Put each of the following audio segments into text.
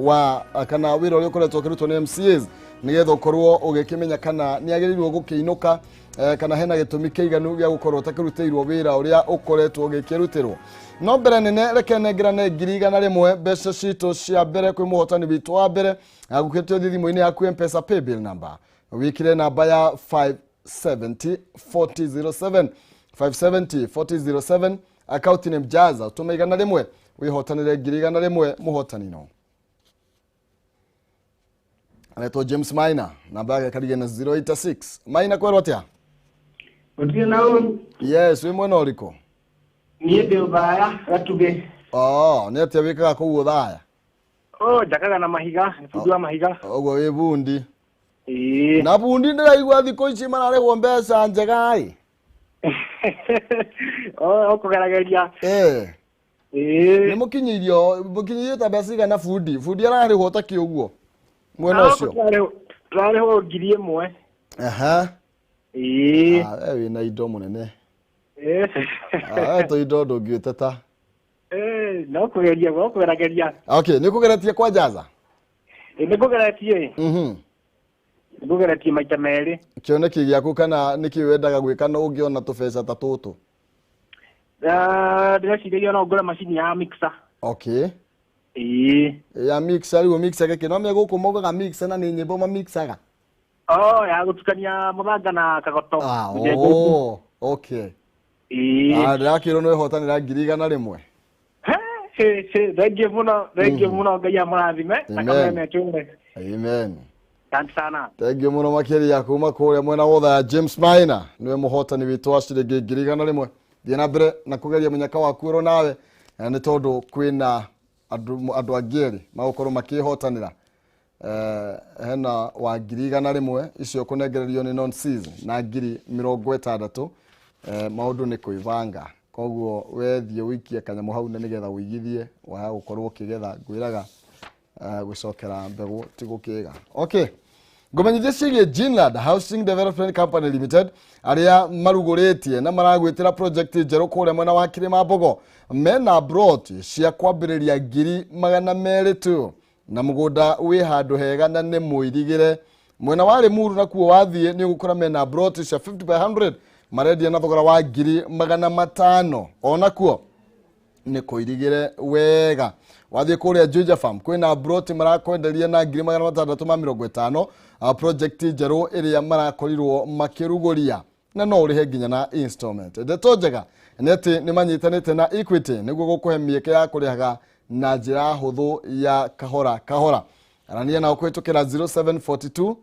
wa kana wira uri ukoretwo kirutwo ni MCAs nigetha ukorwo ugikimenya kana ni agirirwo gukiinuka kana hena gitumi kiiganu gya gukorwo takirutirwo wira uria ukoretwo ugikirutirwo no mbere nene reke nengerane ngiri igana rimwe mbeca cito cia mbere kwi muhotani witu wa mbere agukitio thithimu-ini yaku M-Pesa paybill number wikire namba ya 5704007 5704007 account name Jaza utuma igana rimwe wihotanire ngiri igana rimwe muhotani no anaitwa James Maina namba yake karige na 086 Maina kwa rotia Otia nao yes we mwana uriko niende ubaya gatuge ni atia wikaga kugu thaya jakaga na mahiga nifudua mahiga ogwo we bundi na bundi ndiraigwa thiko ici mararehwo mbeca njega ai okugerageria ni mukinyirio ta mbeca igana fundi ararehwo ta kiuguo mwena ucio twarehwo ngiri imwe we na indo munene to indo ndungiuteta no kugerageria okay ni kugeretie kwa Jaza ni kugeretie maita meri kioneki giaku kana niki wendaga gwika no ungiona tubeca ta tutu ndĩreciria no ngũre macini ya mixer okay ya mixer riu mixer geke no me guku mogaga mixer na ni nyimbo ma mixaga ya gutukania muthanga na kagoto okay ndakirwo no ihotanira ngiri igana rimwe thank you muno ngai amurathime na Kameme kiume amen asante sana thank you muno makiria kuma kuria mwena wotha ya James Maina niwe muhotani witu wa ciringi ngiri igana rimwe thie na mbere na kugeria munyaka waku ro nawe ni tondu kwina andu angiri magukorwo makihotanira hena wa ngiri igana rimwe icio kunengererio ni non-season na ngiri 60 maundu ni kuivanga koguo wethie wikie kanyamu hau na nigetha uigithie wa gukorwo kigetha ngwiraga gucokera mbegu tigukiga okay ngomenyithie cigie Jinland Housing Development Company Limited aria maruguritie na maragwitira project njeru kuria mwena wa Kirima Mbogo mena broti cia kwambiriria ngiri 200 tu na mugunda wi handu hega na ni muirigire mwena wa Limuru na kuo wathie ni gukora mena broti cia 50 by 100 maredia na thogora wa ngiri 500 ona kuo ni kuirigire wega wathie kuria Juja Farm kwina broti marakwenderia na ngiri 650 project njeru iria marakorirwo makiruguria na no urihe nginya na installment ndeto njega neti ni manyitanite na Equity niguo gukuhe mieke ya kurihaga na njira huthu ya kahora arania na ukwitukira 0742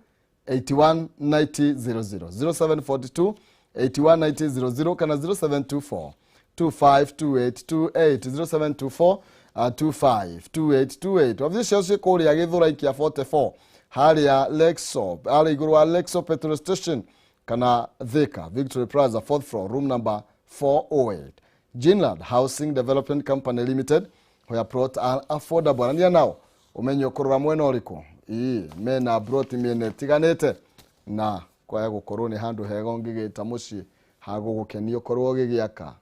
819000 0742 819000 kana 0724 252828 0724 wavisheshe kuri ya githura ikia 44 hali ya Lexo ali iguru wa Lexo petrol station kana Thika Victory Plaza 4th floor room number 408 Jinland Housing Development Company Limited where brought an affordable ania nao umenyo kurura mwena uriko mena broti miene tiganete na kwa gukorwo ni handu hego ngigita muci hago gukenio korwo gigiaka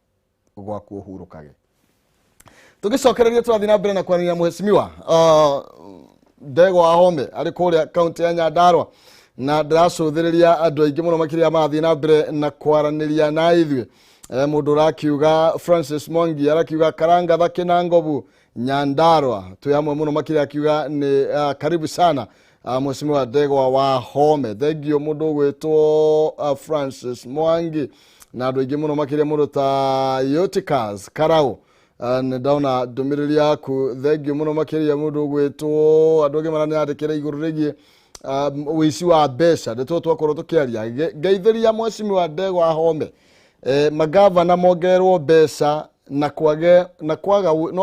gwaku uhurukage tugicokereria twathi na mbere na kwarania muheshimiwa Ndego wa Home ari kuria county ya Nyandarua na ndiracuthiriria andu aingi muno makiria mathi na mbere na kwaraniria na ithwe mundu rakiuga Francis Mwangi arakiuga karanga thaki na ngobu Nyandarua tu amwe muno makiria akiuga ni karibu sana mheshimiwa Ndego wa Home thengio mundu gwitwo Francis Mwangi na andu aingi muno makiria mundu ta Yotikas Karau ndauna ndumiriri yaku thengio muno makiria mundu gwitwo andu angi maraniandikira iguru rigie wici wa mbeca ndeto twakorwo tukiaria ngeithiria mheshimiwa Ndego wa Home magavana mongererwo mbeca na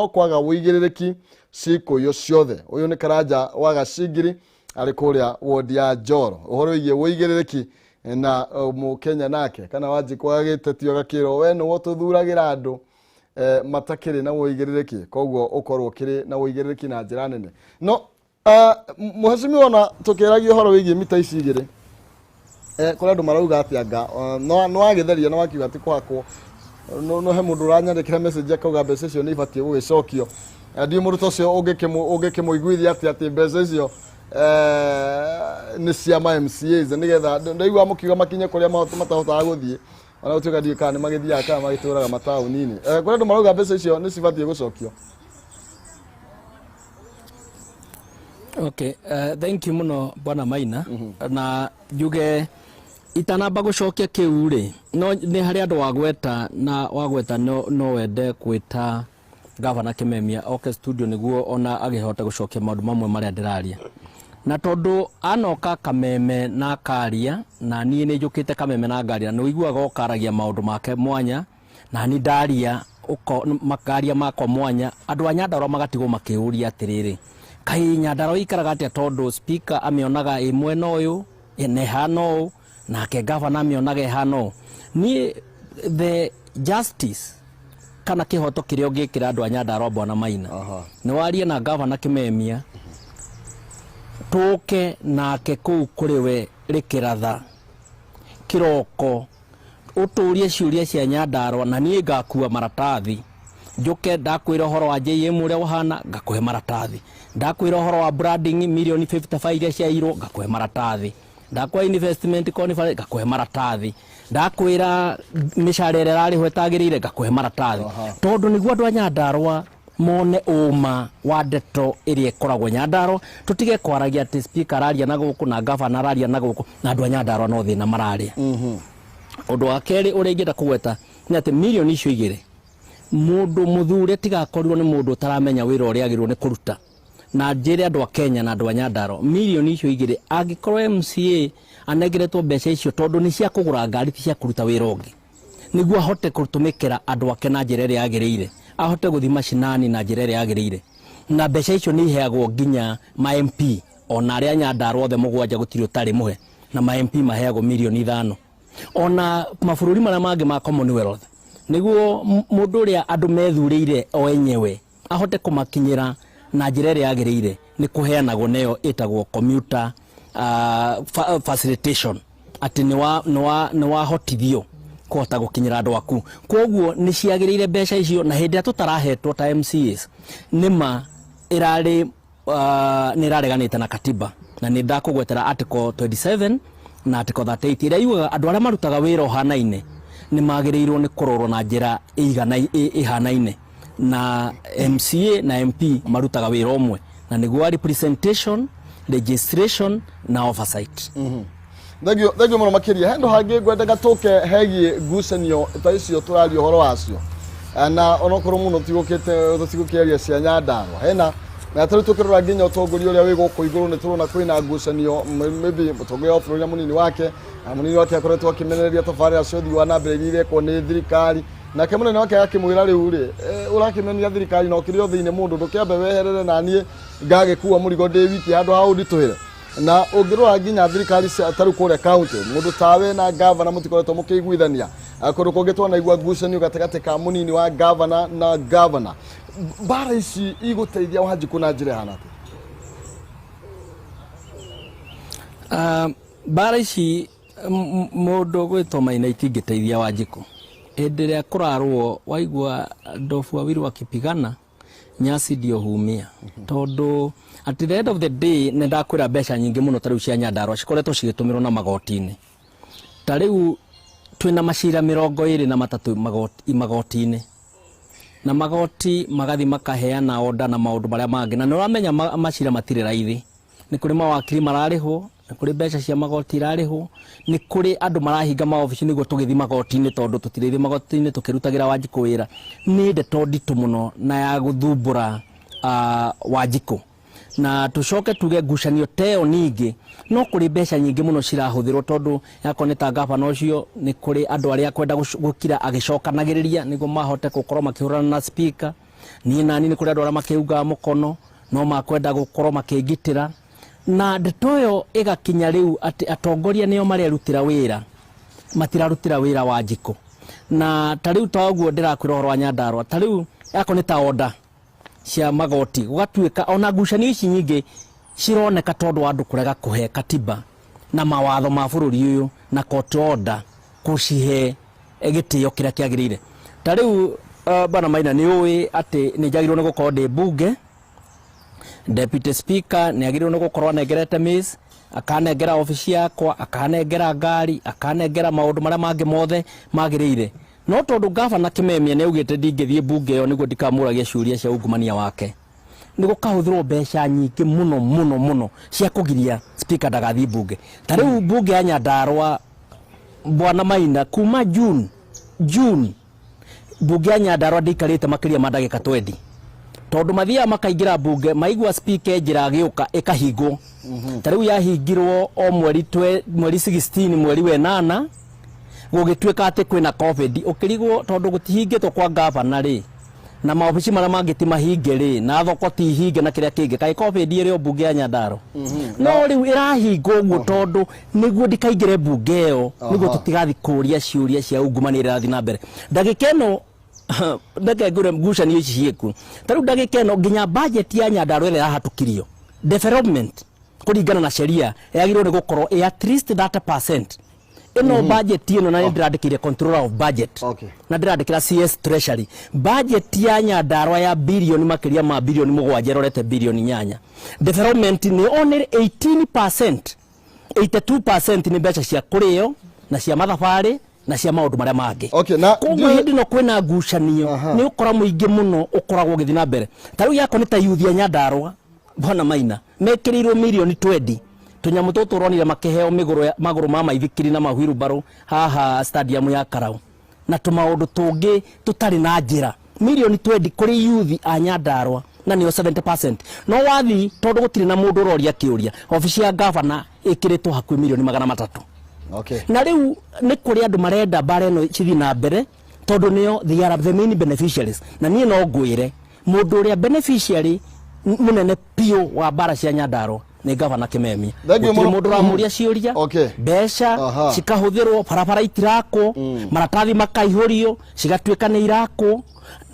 kwaga uigiriki siku yo ciothe uyu ni Karanja wa Gacingiri ari kuria ward ya Njoro uhoro igie uigiriki na mukenya nake kana waji kwagite tio gakiro we no wotuthuragira andu matakiri na uigiriki koguo ukorwo kiri na uigiriki na njira nene no muheshimiwa ona tukiragio horo wigie mita ici igire kula andu marauga atianga no agitheria na wakiuga ati kwakwo no he mundu uranyandikira message akauga mbeca icio ni ibatie gugicokio ndi mũndũ tocio ũngĩkĩmũiguithia atĩ mbeca icio nĩ cia ma MCAs nigetha ndaigua mũkiuga makinye kũrĩa matahotaga gũthiĩ ona gũtuĩka ndiũĩ kana nĩ magĩthiaga kana magĩtũũraga mataũni-inĩ kũrĩa andũ marauga mbeca icio nĩ cibatiĩ gũcokio. Okay, thank you muno bwana Maina. Na njuge itanamba gucokia kiu ri no ni hari andu wagweta na wagweta no wende kwita Governor Kameme oke studio niguo ona agihota gucokia maundu mamwe maria ndiraria na tondu anoka Kameme na karia na nie ni njukite Kameme na ngaria no iguaga okaragia maundu make mwanya na ni ndaria uko makaria makwa mwanya andu a Nyandarua magatigwo makiuria atiriri kai Nyandarua ikaraga atia tondu speaker amionaga imwe noyu ne hano na ke Governor amionaga hano ni the justice kana kihoto kirio ngikira andu a Nyandarua bwana Maina ni warie na Governor Kameme tuke nake kuu kuriwe rikiratha kiroko uturie ciuria cia Nyandarua na nie ngakua maratathi njuke ndakwira horo wa JM uria wahana ngakuhe maratathi ndakwira horo wa branding milioni 55 iria ciairwo ngakuhe maratathi ndakwa investment conference ngakuhe maratathi ndakwira misharere rari hwetagirire ngakuhe maratathi tondu niguo andu a Nyandarua mone uma wa ndeto iria ikoragwo Nyandarua tutige kwaragia ati speaker araria na guku na Governor araria na guku na andu a Nyandarua no thina mararia undu wa keri uria ingenda kugweta ni ati milioni icio igire mundu muthure tigakorirwo ni mundu taramenya wira uria agirwo ni kuruta na njire andu a Kenya na andu a Nyandarua milioni icio igire agikorwo MCA anegeretwo mbeca icio tondu ni cia kugura ngari ti cia kuruta wira ungi niguo ahote kutumikira andu ake na njire iria agirire ahote guthi mashinani na njire iria agirire na mbeca icio ni iheagwo nginya ma MP ona aria Nyandarua othe mugwanja gutiri utari muhe na ma MP maheagwo milioni 5 ona mabururi maria mangi ma Commonwealth niguo mundu uria andu methurire o enyewe ahote kumakinyira na njira iria agirire ni kuheanagwo neyo itagwo commuter facilitation ati ni wa hotithio kuhota gukinyira andu aku koguo ni ciagirire mbeca icio na hindi tutarahetwo ta MCAs nima irari ni rareganite na katiba na ni ndakugwetera article 27 na article 38 iria yugaga andu aria marutaga wira ohanaine ni magirirwo ni kurorwo na njira ihanaine na MCA na MP marutaga wira omwe na niguo representation registration na oversight thagio muno makiria hendo hangi ngwendaga tuke hegie ngucanio ta icio turario horo wacio na onokorwo muno tigukĩaria cia Nyandarua hena na tari tukirora nginya utongoria uria wi guku iguru ni turona kwina ngucanio maybe mutongoria wa bũrũri munini wake akoretwo akimenereria tabarĩra cia ũthii wa nambere iria irekwo nĩ thirikari nake munene wake akimwira riu ri urakimenia thirikari no kiri othe ine mundu ndukiambe weherere na nie ngagikuwa murigo ndi wiki andu ha undituhire na ungirora nginya thirikari taru kuria county mundu tawe na Governor mutikoretwo mukiguithania akorwo kungitwa na igwa ngucanio gatagati ka munini wa Governor na Governor bara ici iguteithia Wanjiku na njira hana bara ici mundu gwitwo Maina itingiteithia Wanjiku endelea kurarwo waigwa ndofu wawiru wakipigana nyasi ndio humia tondu at the end of the day ne ndakwira mbeca nyingi muno tariu cia Nyandarua cikoretwo cigitumirwo na magoti-ini tariu twina macira 23 magoti-ini na magoti magathi makaheana order na maundu maria mangi na nuramenya macira matire raithi ni kuri mawakiri mararihwo ni kuri mbeca cia magoti irarihwo ni kuri andu marahinga maofici niguo tugithi magoti-ini tondu tutirithi magoti-ini tukirutagira Wanjiku wira ni ndeto nditu muno na ya guthumbura Wanjiku na tucoke tuge ngucanio teo ningi no kuri mbeca nyingi muno cirahuthirwo tondu yakoneta Governor ucio ni kuri andu aria kwenda gukira agicokanagiriria niguo mahote gukorwo makihurana na speaker ni nani ni kuri andu aria makiuga mukono no makwenda gukorwo makigitira na ndeto yo igakinya riu ati atongoria nio marerutira wira matirarutira wira Wanjiku na tariu taguo ndirakwira horo wa Nyandarua tariu yakoneta order cia magoti gugatuika ona ngucanio ici nyingi cironeka tondu andu kurega kuhe katiba na mawatho ma bururi uyu na court order kucihe egitio kiria kiagirire tariu bana Maina ni uwi ati ni jagirwo ni gukorwo ndi bunge. Deputy Speaker ni agirwo ni gukorwo negerete miss, akanengera ofisi yakwa, akanengera ngari, akanengera maundu maria mangi mothe magirire. No tondu Governor Kameme ni ugite ndingithie bunge yo niguo ndikamuragia ciuria cia ungumania wake. Niguo kahuthirwo mbeca nyingi muno cia kugiria speaker ndagathie bunge. Tariu bunge ya Nyandarua bwana Maina kuma June bunge ya Nyandarua ndikarite makiria ma ndagika 20. Tondu mathia makaingira bunge maigua speaker njira agiuka ikahingwo. Tariu yahingirwo o mweri 16 mweri wa 8 gugituika ati kwina covid ukirigwo tondu gutihingitwo kwa governor ri na maobici maria mangiti mahinge ri na thoko ti hinge na kiria kingi kai covid iri bunge ya Nyandarua. No riu irahingwo guo tondu niguo ndikaingire bunge yo niguo tutigathi kuria ciuria cia ungumania irathi na mbere. Ndagika ino ndake ngure ngucanio ici cieku. Tariu ndagika ino nginya budget ya Nyandarua ira hatukirio development kuringana na sheria yagirwo ni gukorwo at least 30%. Ino budget ino na ndirandikire controller of budget. Na ndirandikira CS treasury. Budget ya Nyandarua ya bilioni makiria ma bilioni 7 rorete bilioni 8. Development ni only 18%. 82% ni mbeca cia kurio na cia mathabari na cia maundu maria mangi. Na koguo hindi no kwina ngucanio ni ukora muingi muno ukoragwo githi na mbere. Tariu yako ni ta youth ya Nyandarua bwana Maina mekirirwo milioni 20. Tunyamu tutu ronire makiheo maguru ma maithikiri na mahiru baro haha stadium ya Karau na tumaundu tungi tutari na njira milioni 20 kuri youth a Nyandarua na niyo 70%. No wathi tondu gutiri na mundu roria kiuria ofisi ya governor ikiritwo hakwi milioni 300. Na riu ni kuri andu marenda bare no chithi na mbere tondu niyo they are the main beneficiaries. Na nie no ngwire mundu uria beneficiary munene pio wa bara cia Nyandarua ni Governor Kameme. Mundu ramuria ciuria mbeca cikahuthirwo barabara itirako maratathi makaihurio cigatuika ni irako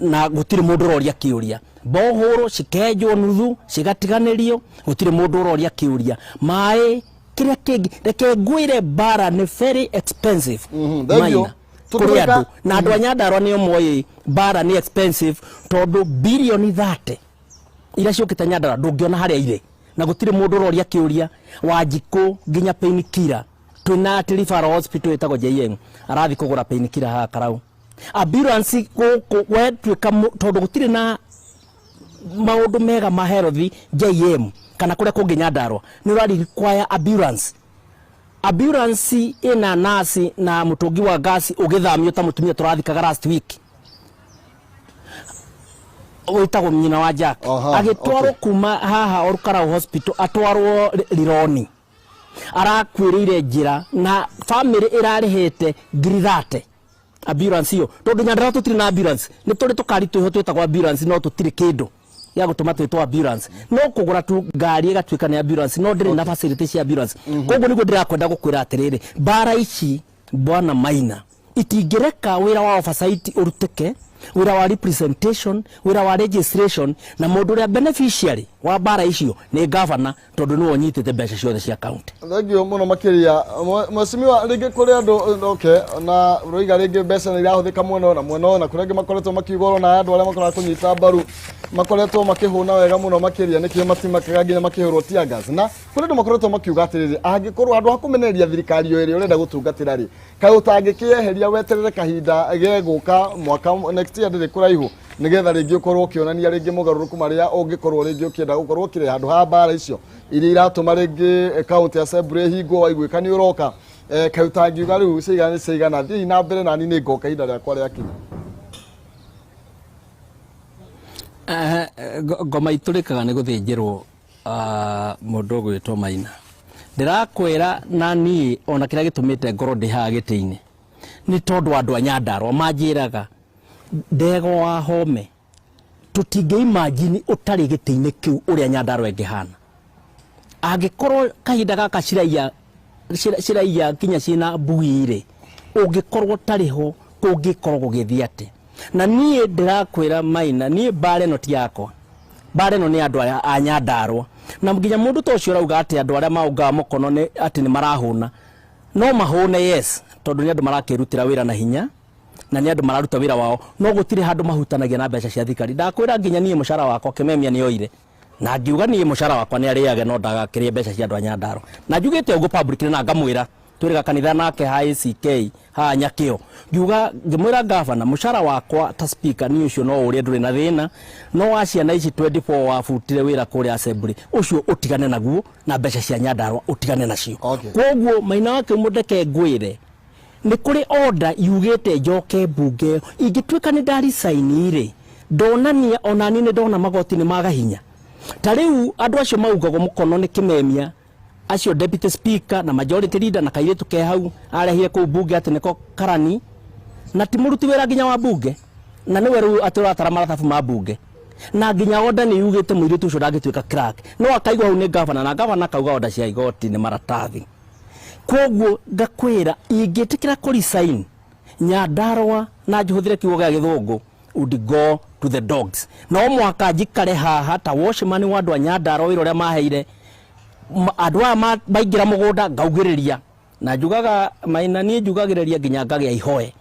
na gutiri mundu roria kiuria. Bohoro cikenjwo nuthu cigatiganirio gutiri mundu roria kiuria. Mai kiria kingi reke ngwire bara ni very expensive. Kuri andu na andu a Nyandarua ni omwe bara ni expensive tondu bilioni 30 ira ciukite Nyandarua ndungiona haria ire na gutiri mundu roria kiuria Wanjiku nginya painkiller twina referral hospital itago JN arathi kugura painkiller ha Karau. Ambulance gwetwika tondu gutiri na maundu mega ma health JM kana kuria kungi Nyandarua ni urari require ambulance ina nasi na mutungi wa gasi ugithamio ta mutumia turathikaga last week witago nyina wa Jack agitwaro kuma haha Orkarau hospital atwarwo Lironi arakwirire njira na family irarihete ngiri ambulance yo tondu Nyandarua tutiri na ambulance ni turi tukari tuho twitagwo ambulance no tutiri kindu ya gutuma twitwa ambulance no kugura tu ngari igatwika ni ambulance no ndiri na facility cia ambulance koguo niguo ndirakwenda gukwira atiriri bara ici bwana Maina itingireka wira wa oversight urutike wira wa representation wira wa registration na mundu uria beneficiary wa bara icio ni governor tondu ni wonyitite mbeca ciothe cia county. Thengio muno makiria mwesimiwa ringi kuri andu na roiga ringi mbeca ni irahuthika muno na mweno na kurengi makoretwo makiugoro na andu aria makora kunyita mbaru makoretwo makihuna wega muno makiria nikio matimakaga nginya makihurwo tear gas na kuri andu makoretwo makiuga atiriri angikorwo andu hakumeneria thirikari yo iri urenda gutungatira ri kai utangikiyeheria weterere kahinda geguka mwaka next year ndiri kuraihu nigetha ringi ukorwo kionania ringi mugaruruku maria ungikorwo ringi ukienda gukorwo kire handu ha bara icio iri iratuma ringi county assembly hingo waiguika ni uroka kai utangiuga riu cigana thi na mbere na ni ngoka hinda ria kwa ria kinya ngoma iturikaga ni guthinjirwo mundu gwitwo Maina. Ndirakwira na ni ona kiria gitumite ngoro ndiha gitiini ni tondu andu a Nyandarua manjiraga ndego wa home tutinge imagine utari gitiini kiu uria Nyandarua ingihana angikorwo kahinda gaka ciraiya kinya cina buire ungikorwo tariho kungikorwo gugithia ati na nie ndirakwira Maina nie bare no ti yakwa bare no ni andu a Nyandarua na nginya mundu to cio rauga ati andu aria mauga mukono ni ati ni marahuna no mahune yes tondu ni andu marakirutira wira na hinya na nĩ andũ mararuta wĩra wao no gũtirĩ handũ mahutanagia na mbeca cia thirikari. Ndakwĩra nginya niĩ mũcara wakwa Kameme nĩoire na ngiuga niĩ mũcara wakwa nĩ arĩage no ndagakĩrĩe mbeca cia andũ a Nyandarua, na njugĩte ũguo public na ngamwĩra twĩrĩga kanitha nake ha ACK ha Nyakĩo, ngiuga ngĩmwĩra gavana mũcara wakwa ta speaker nĩ ũcio no ũrĩa ndũrĩ na thĩna, no wa ciana ici 24 wabutire wĩra kũrĩa assembly ũcio ũtigane naguo na mbeca cia Nyandarua ũtigane nacio. Koguo Maina wake mũndeke ngwĩre nĩ kũrĩ order yugĩte njoke mbunge ingĩtuĩka nĩ ndari saini rĩ ndonania ona niĩ ndona magoti nĩ magahinya. Ta rĩu andũ acio maugagwo mũkono nĩ Kameme acio deputy speaker na majority leader na kairĩtu ke hau arehire kũu mbunge atĩ nĩko karani na ti mũruti wĩra nginya wa mbunge na nĩwe rĩu atĩ ũratara maratabu ma mbunge na nginya order nĩ yugĩte mũirĩtu ũcio ndangĩtuĩka clerk no akaigwo hau nĩ gavana na gavana kauga order cia igoti nĩ maratathi. Koguo ngakwĩra ingĩtĩkĩra kũresign Nyandarua na njũhũthĩre kiugo gĩa gĩthũngũ would go to the dogs. No mwaka njikare haha ta washman wa andũ a Nyandarua wĩra ũrĩa maheire andũ aya maingĩra mũgũnda ngaugĩrĩria na njugaga Maina niĩ njugagĩrĩria nginya ngagĩa ihoe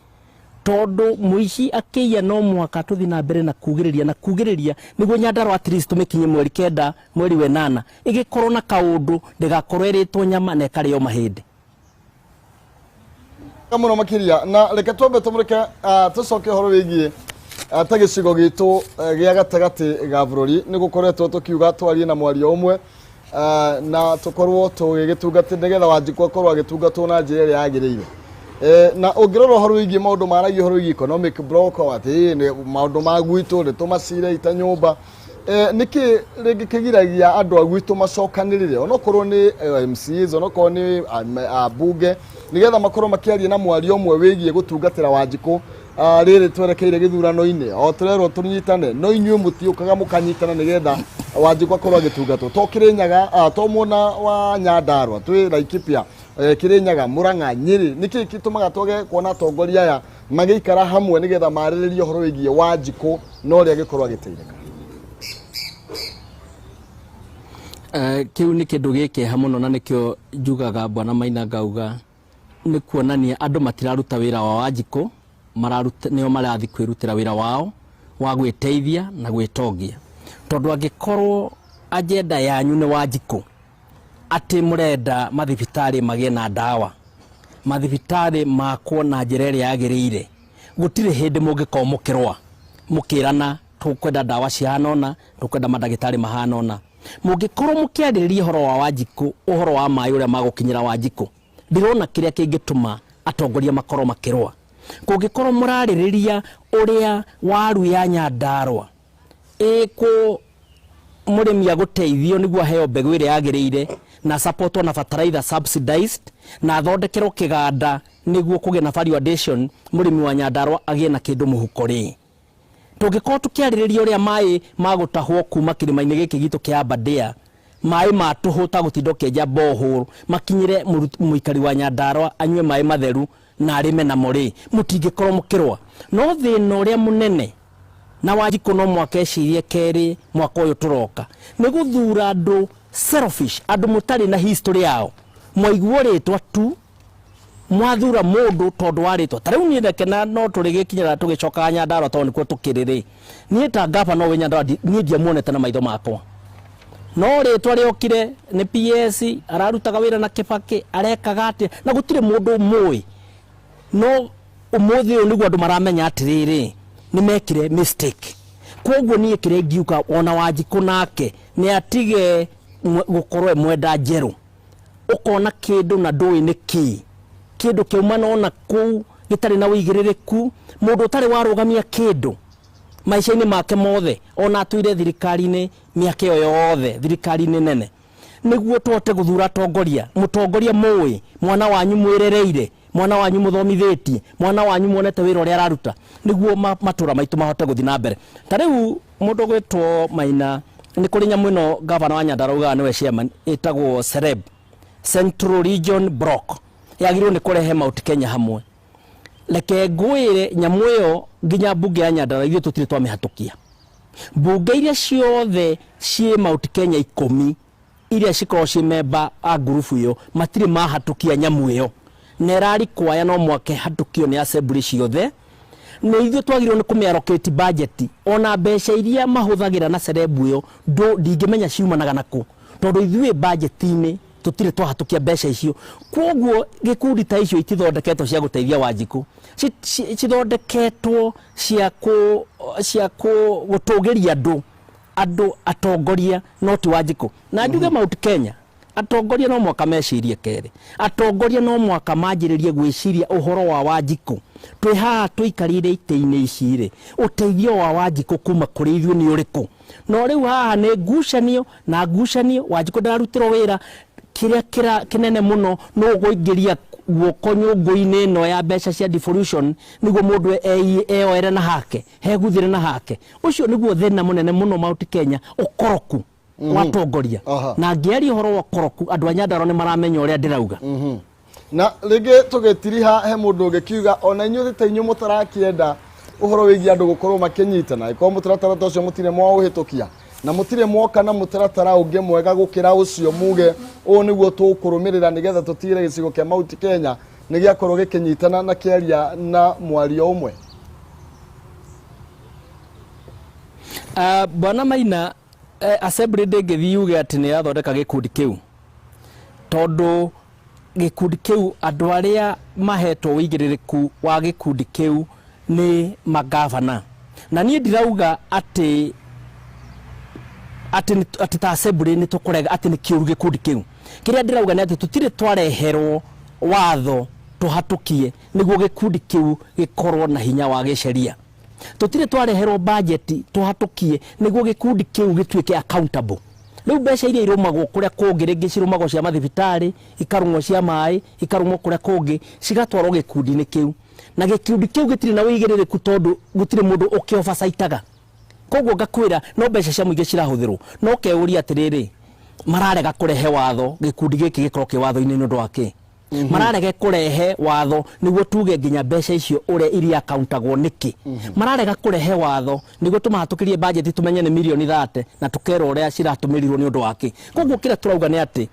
tondũ mũici akĩiya no mwaka tũthi na mbere na kugĩrĩria nĩguo Nyandarua at least tũmĩkinye mweri 9 mweri wa 8 ĩgĩkorwo na kaũndũ ndĩgakorwo ĩrĩtwo nyama na ĩkarĩo mahĩndĩ mũno makĩria. Na reke twambe tũmũrĩke tũcoke ũhoro wĩgiĩ ta gĩcigo gitũ gĩa gatagatĩ ga bũrũri nĩ gũkoretwo tũkiuga twarie na mwario ũmwe na tũkorwo tũgĩgĩtungatĩra nĩgetha Wanjikũ akorwo agĩtungatwo na njĩra ĩrĩa yagĩrĩire. Na ũngĩrora ũhoro wĩgiĩ maũndũ maragio ũhoro wĩgiĩ economic block atĩ maũndũ ma gwitũ nĩ tũmacire ita nyũmba nĩkĩ rĩngĩ kĩgiragia andũ a gwitũ macokanĩrĩre onokorwo nĩ MCAs onokorwo nĩ ambunge nĩgetha makorwo makĩaria na mwario ũmwe wĩgiĩ gũtungatĩra Wanjikũ rĩrĩ twerekeire gĩthurano-inĩ o tũrerwo tũnyitane no inyuĩ mũtiũkaga mũkanyitana nĩgetha Wanjikũ akorwo agĩtungatwo to Kĩrĩnyaga to mwena wa Nyandarua twĩ Laikipia Kĩrĩnyaga Murang'a Nyĩrĩ nĩkĩ gĩtũmaga twage kuona atongoria aya magĩikara hamwe nĩgetha marĩrĩrie ũhoro wĩgiĩ Wanjikũ no rĩa gĩkorwo agĩteithĩka. Kĩu nĩ kĩndũ gĩkĩha mũno na nĩkĩo njugaga Bwana Maina ngauga nĩ kuonania andũ matiraruta wĩra wa Wanjikũ mararuta nĩo marathi kwĩrutĩra wĩra wao wa gwĩteithia na gwĩtongia tondũ angĩkorwo agenda yanyu nĩ Wanjikũ atĩ mũrenda mathibitarĩ magĩe na ndawa mathibitarĩ makwo na njĩra ĩrĩa yagĩrĩire gũtirĩ hĩndĩ mũngĩkorwo mũkĩrũa mũkĩrana tũkwenda ndawa cihanona tũkwenda mandagĩtarĩ mahanona mũngĩkorwo mũkĩarĩrĩria ũhoro wa Wanjikũ ũhoro wa maĩ ũrĩa magũkinyĩra Wanjikũ ndirona kĩrĩa kĩngĩtũma atongoria makorwo makĩrũa. Kũngĩkorwo mũrarĩrĩria ũrĩa waru ya Nyandarua ĩkũ mũrĩmi agũteithio nĩguo aheo mbegũ ĩrĩa yagĩrĩire na support na fertilizer subsidized na thondekerwo kĩganda nĩguo kũgĩa na value addition mũrĩmi wa Nyandarua agĩe na kĩndũ mũhuko rĩ. Tũngĩkorwo tũkĩarĩrĩria ũrĩa maĩ magũtahwo kuma kĩrĩma-inĩ gĩkĩ gitũ kĩa Aberdare maĩ ma tũhũ ta gũtinda ũkĩenja borehole makinyire mũikari wa Nyandarua anyue maĩ matheru na arĩme na mũrĩ mũtingĩkorwo mũkĩrũa. No thĩna ũrĩa mũnene na Wanjikũ no mwaka ecirie kerĩ mwaka ũyũ tũroka nĩ gũthura andũ selfish andũ mũtarĩ na history yao mwaigua rĩtwa tu mwathura mũndũ tondũ wa rĩtwa. Ta rĩu niĩ ndekena no tũrĩgĩkinyĩra tũgĩcoka Nyandarua tondũ nĩkuo tũkĩrĩrĩ niĩ ta gavana wa Nyandarua niĩ ndiamuonete na maitho makwa no rĩtwa rĩokire nĩ PS ararutaga wĩra na Kĩbakĩ arekaga atĩa na gũtirĩ mũndũ mũĩ no ũmũthĩ ũyũ nĩguo andũ maramenya atĩrĩrĩ nĩ mekire mistake. Koguo niĩ kĩrĩa ngiuga ona Wanjikũ nake nĩ atige gũkorwo mwenda njerũ ũkona kĩndũ na ndũĩ nĩ kĩndũ kĩumana ona kũu gĩtarĩ na ũigĩrĩrĩku mũndũ ũtarĩ warũgamia kĩndũ maica-inĩ make mothe ona atuire thirikari-inĩ mĩaka ĩyo yothe thirikari-inĩ nene nĩguo tũhote gũthura atongoria mũtongoria mũĩ mwana wanyu mwĩrereire mwana wanyu mũthomithĩtie mwana wanyu muonete wĩra ũrĩa araruta nĩguo matũra maitũ mahote gũthiĩ na mbere. Ta rĩu mũndũ gwĩtwo Maina nĩ kũrĩ nyamũ ĩno gavana wa Nyandarua nĩwe chairman ĩtagwo CEREB Central Region Block yagĩrĩirwo nĩ kũrehe Mount Kenya hamwe. Reke ngwĩre nyamũ ĩyo nginya mbunge ya Nyandarua ithuĩ tũtirĩ twamĩhatũkia. Mbunge iria ciothe ciĩ Mount Kenya 10 iria cikorwo ciĩ member a ngurubu ĩyo matirĩ mahatũkia nyamũ ĩyo na ĩrari kwaya no mwake hatũkio nĩ assembly ciothe nä ithuä twagirwo nä kå mä allocate budget ona mbeca iria mahuthagira na cerebu yo ndingimenya ciumanaga nakå tondå ithuä budget-inä tutire twahatukia mbeca icio koguo gikundi ta icio itithondeketwo cia guteithia Wanjiku cithondeketwo cia gutugiria andu atongoria noti Wanjiku na njuge Mount Kenya atongoria no mwaka mecirie kere atongoria no mwaka manjiririe gwiciria uhoro wa Wanjiku twi haha tuikarire ite-ini icire uteithio wa Wanjiku kuma kuri ithuĩ ni uriku no riu haha ni ngucanio na ngucanio Wanjiku ndarutirwo wira kiria kinene muno no guingiria guoko nyungu-ini no ya mbeca cia devolution niguo mundu eoere na hake heguthire na hake ucio niguo thina munene muno Mount Kenya ukoroku watongoria na ngiari horo wa koroku andu a Nyandarua ni maramenya uria ndirauga na rigi tugitiriha he mundu ngikiuga ona inyuĩ ta inyuĩ mutarakienda uhoro wigi andu gukorwo makinyitana iko mutaratara tocio mutire mwa uhitukia na mutire mwoka na mutaratara ungi mwega gukira ucio muge o niguo tukurumirira nigetha tutire gicigo kia Mount Kenya nigiakorwo gikinyitana na kiaria na mwario umwe. Bwana Maina assembly ndingithi yuge ati ni yathondeka gikundi kiu tondu gikundi kiu andu aria mahetwo wigiririku wa gikundi kiu ni magavana na nie ndirauga ati ta assembly ni tukurega ati ni kiuru gikundi kiu kiria ndirauga ni ati tutire twareherwo watho tuhatukie niguo gikundi kiu gikorwo na hinya wa giceria tutire twareherwo budget tuhatukie niguo gikundi kiu gituike accountable riu mbeca iria irumagwo kuria kungi ringi cirumagwo cia mathibitari ikarumwo cia mai ikarumwo kuria kungi cigatwarwo gikundi-ini kiu na gikundi kiu gitire na wigiririku tondu gutire mundu ukiofasaitaga koguo ngakwira no mbeca cia muingi cirahuthirwo no keuria atiriri mararega kurehe watho gikundi giki gikorwo ki watho-ini ni undu wake mararega kurehe watho niguo tuge nginya mbeca icio uria iria accountagwo niki mararega kurehe watho niguo tumahatukirie budget tumenye ni milioni 30 na tukero uria ciratumirirwo ni undu wake koguo kira turauga ni ati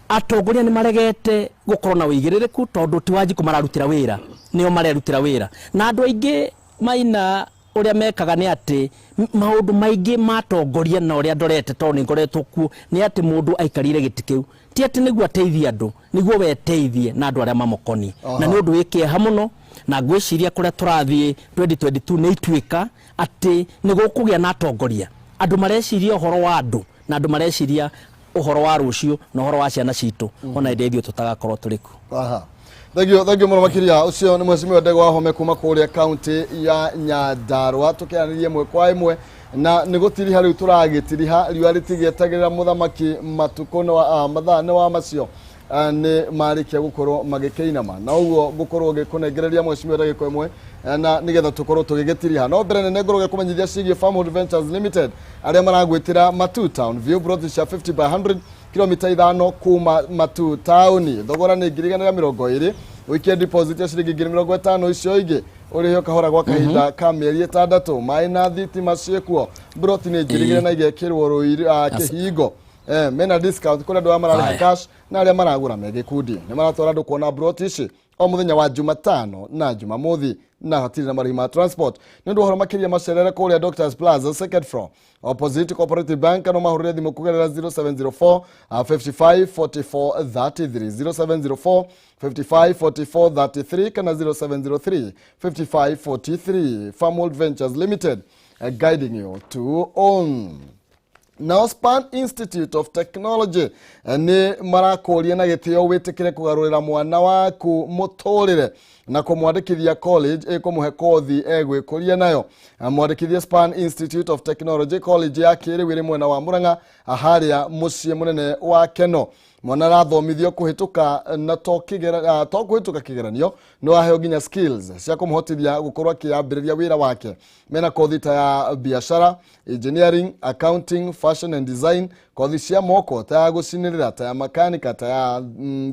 atongoria ni maregete gukorwo na wigiririku tondu ti Wanjiku mararutira wira nio marerutira wira na andu aingi Maina uria mekaga ni ati maundu maingi matongoria na uria ndorete to ni ngoretwo ku ni ati mundu aikarire giti kiu ti ati niguo ateithie andu niguo weteithie na andu aria mamukoni na ni undu wikieha muno na ngwiciria kuria turathie 2022 ni ituika ati ni gukugia na atongoria andu mareciria uhoro wa andu na andu mareciria uhoro wa rucio na uhoro wa ciana citu ona ithio tutagakorwo turiku. Thank you muno makiria ucio ni mweshimiwa Ndegwa Wahome kuma kuria county ya Nyandarua tukianirie mwe kwa imwe na nigutiriha riu turagitiriha riu aritigetagirira muthamaki matuko na mathaa ni wa macio ni marikia gukorwo magikeinama na uguo gukorwo gikunengereria mweshimiwa Ndegwa imwe na nigetha tukorwo tugigitiriha no mbere nene ngoroge kumenyithia cigie Farmwood Ventures Limited aria maragwitira Matu Town view brought cia 50 by 100 kilomita 5 kuma Matu Town thogora ni 220 wikia deposit ya ciringi 50 icio ingi uriho kahora gwa kahinda ka mieri 6 mai na thitima ciekuo broti ni 2 na igekirwo ruiri kihingo mena discount kuri andu amararika cash na aria maragura megikundi ni maratwara andu kuona broti ici o muthenya wa Jumatano na Jumamothi na hatiri na marima transport nendo horo makiria macerere kuria Doctors Plaza second floor opposite Cooperative Bank no mahurire thimu kugerera 0704 55 44 33 0704 55 44 33 kana 0703 55 43 Farmwood Ventures Limited guiding you to own. Now Span Institute of Technology ni marakoria na gitio witikire kugarurira mwana waku mutorire na kumwandikithia college ikumuhe kothi egwikuria nayo mwandikithia Span Institute of Technology college ya Kiriwiri mwena wa Murang'a haria mucie munene wa Keno mwana rathomithio kuhituka na to kuhituka kigeranio no aheo ginya skills cia kumhotithia gukorwa kiambiriria wira wake mena kothi ta ya biashara engineering accounting fashion and design kothi cia moko ta ya gucinirira ta ya makanika ta ya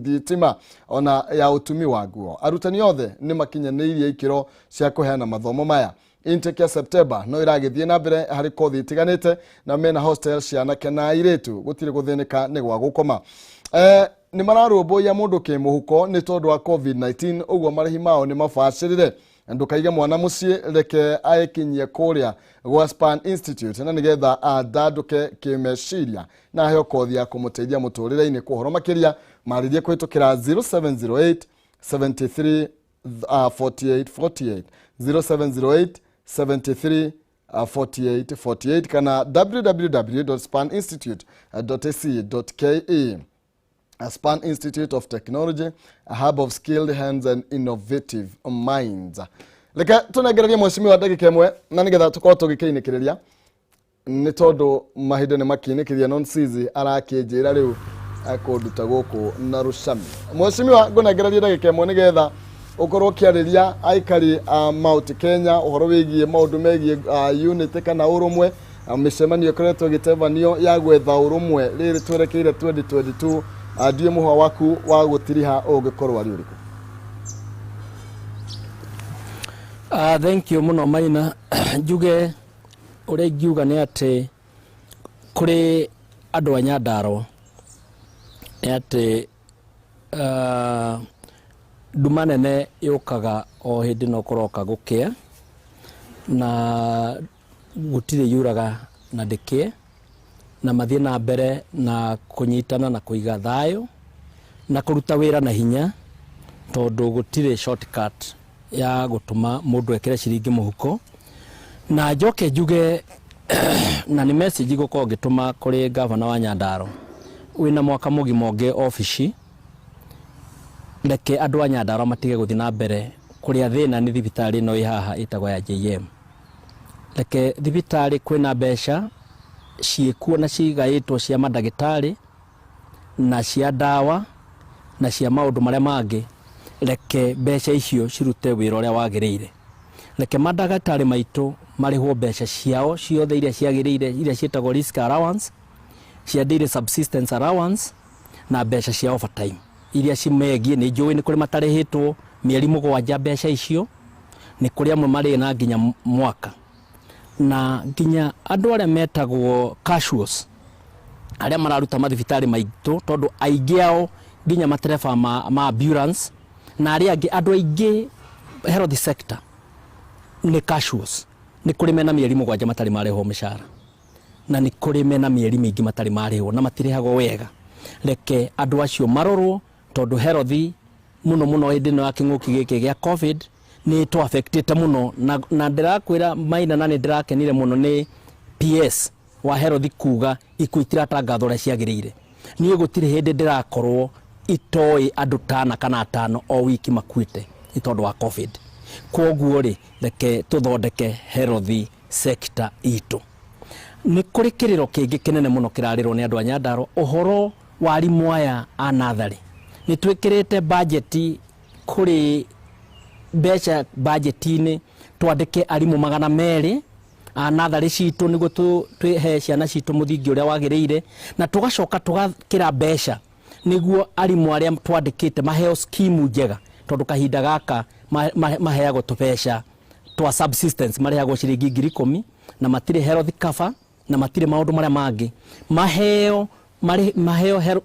thitima ona ya utumi wa nguo arutani othe ni makinyanirie ikiro cia kuheana mathomo maya intake ya September no iragithie na mbere hari kothi itiganite na mena hostel ciana kana iretu gutire guthinika ni gwa gukoma ni mararũmbũiya mundu kimuhuko ni tondu wa COVID-19 uguo marihi mao ni mabacirire ndukaiga mwana mucie reke aikinyie kuria gwa Span Institute na nigetha adanduke kimeciria na heo kothi ya kumuteithia muturire-ini kuhoro makiria maririe kwitukira 0708 73 48 48 0708 73 48 48 kana www.spaninstitute.ac.ke. Span Institute of Technology, a hub of skilled hands and innovative minds. Leka tunagereria mheshimiwa dakika imwe na nigetha tukorwo tugikinikireria ni tondu mahinda ni makinikiria non sizi arakinjira riu akunduta guku na rucami. Mheshimiwa ngunagereria dakika imwe nigetha ukorwo kiariria aikari Mount Kenya uhoro wigie maundu megie unity kana urumwe micemanio ikoretwo gitebanio ya gwetha urumwe riri twerekeire 2022 ndiye muhwa waku wa gutiriha ungikorwo ari uriku? Thank you muno Maina. Njuge uri ngiuga ni ati kuri andu a Nyandarua ni ati nduma nene yukaga o hindi no kuroka gukia na gutire yuraga na ndike na mathie na mbere na kunyitana na kuiga thayo na kuruta wira na hinya tondu gutire shortcut ya gutuma mundu ekire ciringi muhuko na njoke njuge na ni message gukorwo gituma kuri governor wa Nyandarua wina mwaka mugima ungi ofici reke andu a Nyandarua matige guthi na mbere kuria thina ni thibitari no ihaha itagwa ya JM. Reke thibitari kwina mbeca ciekuo na cigaitwo cia madagitari na cia dawa na cia maundu maria mangi, reke mbeca icio cirute wira uria wagiriire. Reke madagitari maitu marihwo mbeca ciao ciothe iria ciagiriire iria cietagwo risk allowance, cia daily subsistence allowance na mbeca cia overtime iria cimegie. Ni njui ni kuri matarihitwo mieri 7 mbeca icio, ni kuri amwe mari na nginya mwaka na nginya andu aria metagwo casuals aria mararuta mathibitari maitu tondu aingi ao nginya matereba ma ambulance na aria angi andu aingi health sector ni casuals. Ni kuri mena mieri 7 matari marihwo mishara na ni kuri mena mieri mingi matari marihwo na matirihagwo wega. Reke andu acio marorwo tondu health muno hindi no aking'uki giki gia covid ni to affected muno na ndirakwira Maina na ni ndirakenire muno ni PS wa health kuga ikuitira tangatho ciagiriire. Ni gutire hindi ndirakorwo itoi andu 5 kana 5 o wiki makuite itondu wa covid. Koguo ri reke tuthondeke health sector itu. Ni kuri kiriro kingi kinene muno kirarirwo ni andu a Nyandarua uhoro wa arimu aya anathari. Ni twikirite budget kuri mbeca budget-ini twandike arimu 200 anathari citu nigo twihe ciana citu muthingi uria wagiriire na tugacoka tugakira mbeca niguo arimu aria twandikite maheo scheme njega tondu kahinda gaka maheagwo tubeca twa subsistence mareagwo ciringi 10,000 na matire health cover na matire maundu maria mangi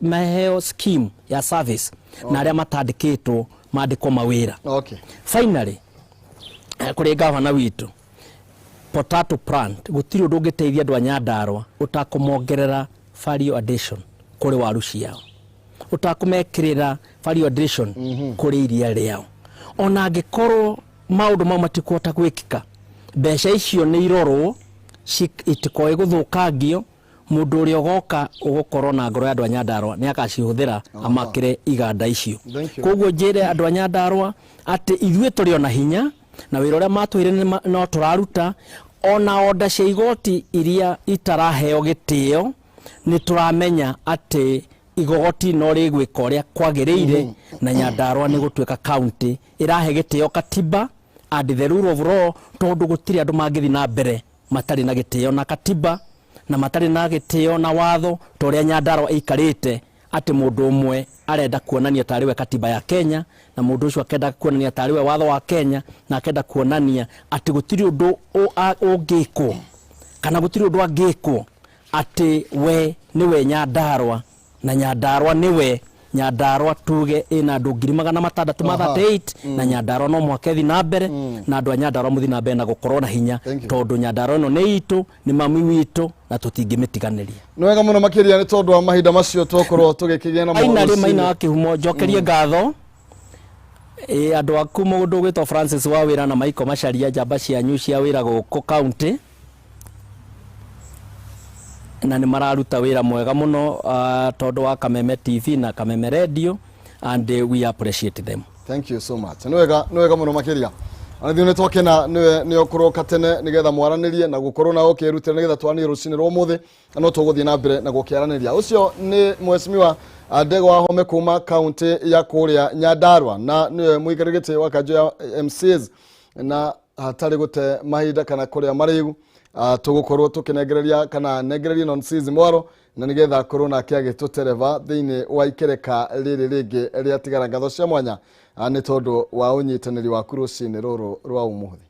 maheo scheme ya service na aria matandikitwo maandiko mawira. Okay. Finally kuri governor witu potato plant gutiri undu ungeteithia andu a Nyandarua utakumongerera value addition kuri waru ciao, utakumekirira value addition kuri iria riao. Ona angikorwo maundu mau matikuhota gwikika, mbeca icio ni irorwo itikoe guthukangio. Mundu uri ogoka ugukorwo na ngoro ya andu a Nyandarua ni akacihuthira amakire iganda icio. Koguo njire andu a Nyandarua ati ithue turi ona hinya na wira uria matwire no turaruta ona order cia igoti iria itaraheo gitio ni turamenya ati igogoti no rigwika uria kwagiriire na Nyandarua ni gutweka county irahe gitio katiba and the rule of law tondu gutiri andu mangithi na mbere matari na gitio na katiba na matari na gitio na watho toria Nyandarua ikarite ati mundu umwe arenda kuonania tariwe katiba ya Kenya na mundu ucio akenda kuonania tariwe watho wa Kenya na akenda kuonania ati gutiri undu ungikwo kana gutiri undu angikwo ati we niwe Nyandarua na Nyandarua niwe Nyandarua tuge ina andu 638 na Nyandarua no mwakethi na mbere na andu a Nyandarua muthi na mbere na gukorwo na hinya tondu Nyandarua no ni itu ni mami witu na tutingimitiganiria no wega muno makiria ni tondu wa mahinda macio tokorwo tugikigena mo aina rima ina kihumo njokerie ngatho andu aku mundu gwitwo Francis wa wira na Michael Macharia njamba cianyu cia wira guku county na ni mararuta wira mwega muno tondu wa Kameme TV na Kameme Radio and we appreciate them. Thank you so much. No wega muno makiria anathi ne tokena ni okorwo katene nigetha mwaranirie na gukorwo na okirutira nigetha twani rucini rwo muthi no tuguthie na mbere na gukiaraniria ucio ni mwesimiwa Ndego wa Home kuma county ya Kuria Nyandarua na ni muikarigite wa kanjo ya MCs na hatari gute mahinda kana kuria marigu tugukorwo tukinegereria kana negereria non season mwaro na nigetha corona kiage tutereva thiini wa ikereka riri ringi ria tigara ngatho cia mwanya ni tondu wa unyitaniri wa kurucini ruru rwa umuthi.